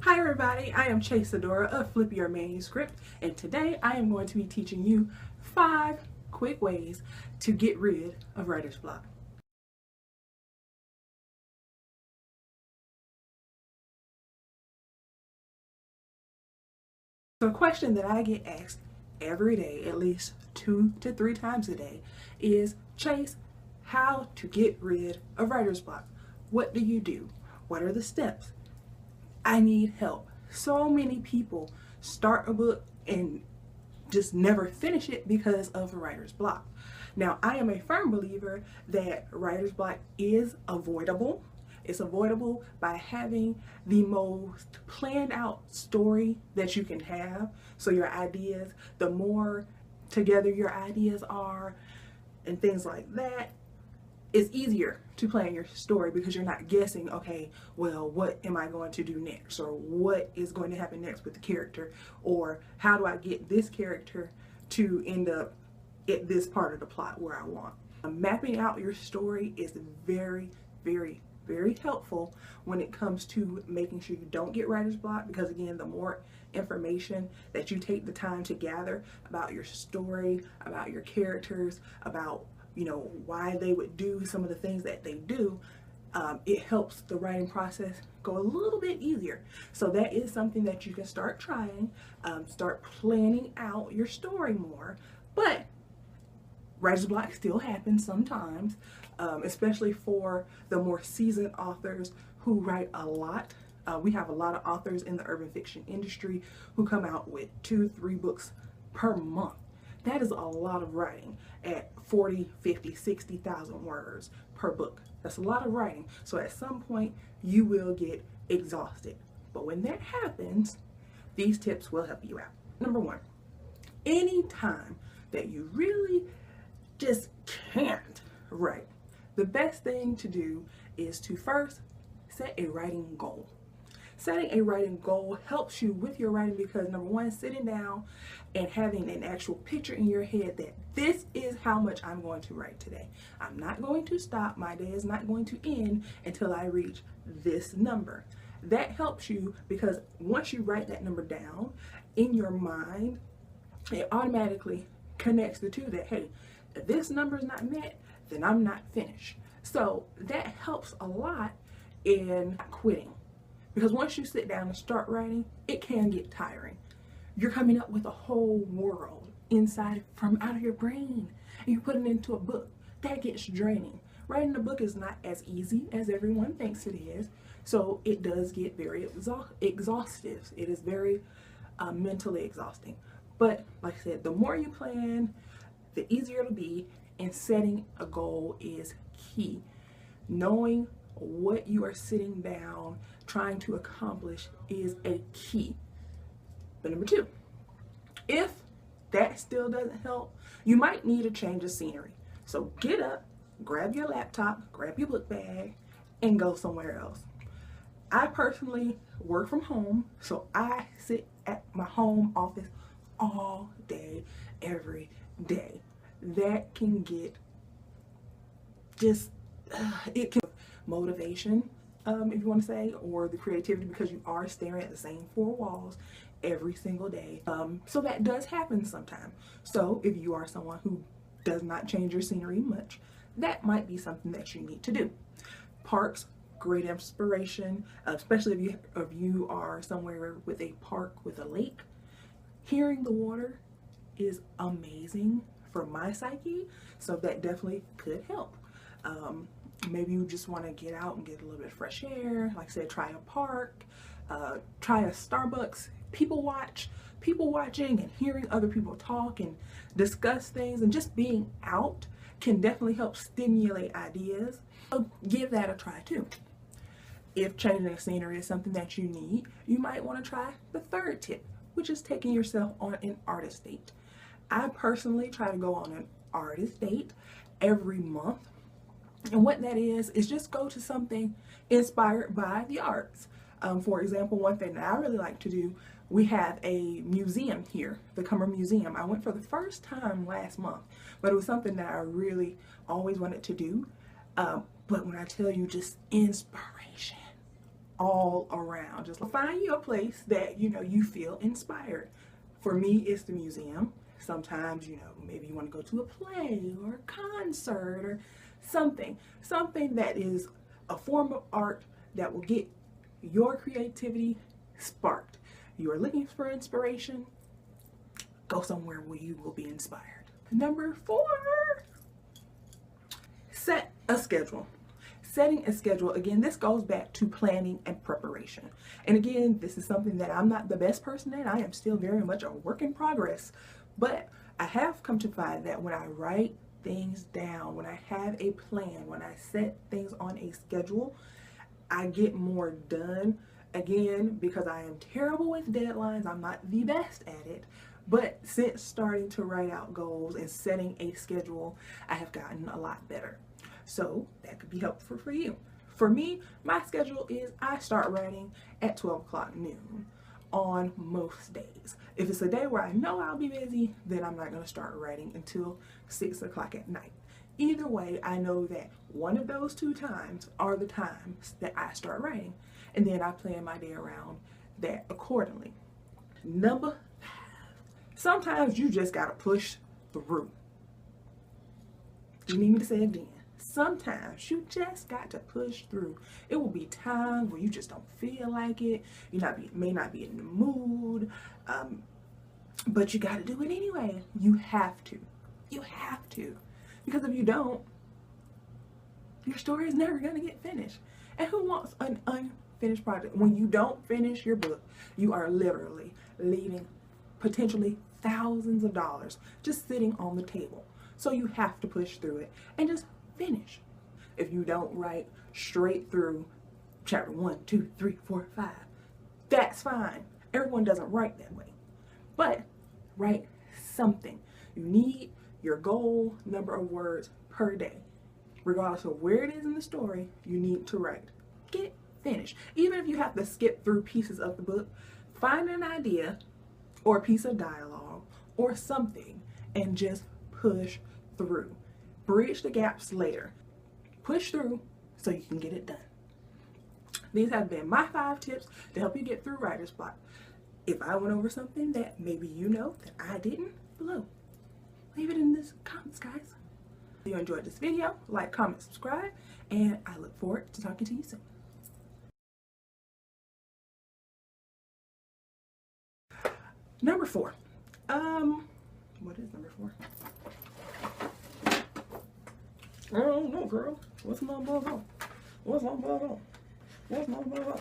Hi everybody, I am Chase Adora of Flip Your Manuscript, and today I am going to be teaching you 5 quick ways to get rid of writer's block. So a question that I get asked every day, at least 2 to 3 times a day, is, Chase, how to get rid of writer's block? What do you do? What are the steps? I need help. So many people start a book and just never finish it because of a writer's block. Now, I am a firm believer that writer's block is avoidable. It's avoidable by having the most planned out story that you can have. So your ideas, the more together your ideas are and things like that, it's easier to plan your story because you're not guessing, okay, well, what am I going to do next? Or what is going to happen next with the character? Or how do I get this character to end up at this part of the plot where I want? Mapping out your story is very, very, very helpful when it comes to making sure you don't get writer's block, because again, the more information that you take the time to gather about your story, about your characters, about why they would do some of the things that they do, it helps the writing process go a little bit easier. So that is something that you can start trying. Start planning out your story more. But writer's block still happens sometimes, especially for the more seasoned authors who write a lot. We have a lot of authors in the urban fiction industry who come out with 2-3 books per month. That is a lot of writing at 40, 50, 60,000 words per book. That's a lot of writing. So at some point you will get exhausted. But when that happens, these tips will help you out. Number 1, anytime that you really just can't write, the best thing to do is to first set a writing goal. Setting a writing goal helps you with your writing because, number 1, sitting down and having an actual picture in your head that this is how much I'm going to write today. I'm not going to stop. My day is not going to end until I reach this number. That helps you because once you write that number down in your mind, it automatically connects the two that, hey, if this number is not met, then I'm not finished. So that helps a lot in quitting. Because once you sit down and start writing, it can get tiring. You're coming up with a whole world inside from out of your brain, and you put it into a book. That gets draining. Writing a book is not as easy as everyone thinks it is, so it does get very exhaustive. It is very mentally exhausting. But like I said, the more you plan, the easier it'll be, and setting a goal is key. Knowing what you are sitting down trying to accomplish is a key. But number 2, if that still doesn't help, you might need a change of scenery. So get up, grab your laptop, grab your book bag, and go somewhere else. I personally work from home, so I sit at my home office all day, every day. That can get it can motivation, if you want to say, or the creativity, because you are staring at the same 4 walls every single day. So that does happen sometimes. So if you are someone who does not change your scenery much, that might be something that you need to do. Parks, great inspiration, especially if you are somewhere with a park with a lake. Hearing the water is amazing for my psyche, so that definitely could help. Maybe you just want to get out and get a little bit of fresh air. Like I said, try a park, try a Starbucks. Watching and hearing other people talk and discuss things and just being out can definitely help stimulate ideas. So give that a try too. If changing the scenery is something that you need, you might want to try the 3rd tip, which is taking yourself on an artist date. I personally try to go on an artist date every month. And what that is just go to something inspired by the arts. For example, one thing that I really like to do, we have a museum here, the Cumber Museum. I went for the first time last month, but it was something that I really always wanted to do. But when I tell you just inspiration, all around. Just find you a place that, you know, you feel inspired. For me, it's the museum. Sometimes, you know, maybe you want to go to a play or a concert or something that is a form of art that will get your creativity sparked. You are looking for inspiration, go somewhere where you will be inspired. Number 4, set a schedule. Setting a schedule, again, this goes back to planning and preparation. And again, this is something that I'm not the best person at. I am still very much a work in progress. But I have come to find that when I write things down, when I have a plan, when I set things on a schedule, I get more done. Again, because I am terrible with deadlines, I'm not the best at it. But since starting to write out goals and setting a schedule, I have gotten a lot better. So that could be helpful for you. For me, my schedule is I start writing at 12 o'clock noon on most days. If it's a day where I know I'll be busy, then I'm not going to start writing until 6 o'clock at night. Either way, I know that one of those 2 times are the times that I start writing, and then I plan my day around that accordingly. Number 5, sometimes you just got to push through. Do you need me to say it again? Sometimes you just got to push through. It will be times where you just don't feel like it. You may not be in the mood, but you got to do it anyway. You have to. You have to. Because if you don't, your story is never going to get finished. And who wants an unfinished project? When you don't finish your book, you are literally leaving potentially thousands of dollars just sitting on the table. So you have to push through it and just finish. If you don't write straight through chapter 1, 2, 3, 4, 5, that's fine. Everyone doesn't write that way. But write something. You need your goal number of words per day. Regardless of where it is in the story, you need to write. Get finished. Even if you have to skip through pieces of the book, find an idea or a piece of dialogue or something and just push through. Bridge the gaps later. Push through so you can get it done. These have been my 5 tips to help you get through writer's block. If I went over something that maybe you know that I didn't, below. Leave it in the comments, guys. If you enjoyed this video, like, comment, subscribe, and I look forward to talking to you soon. Number 4. What is number 4? I don't know, girl. What's my blah? What's my blah? What's my blah?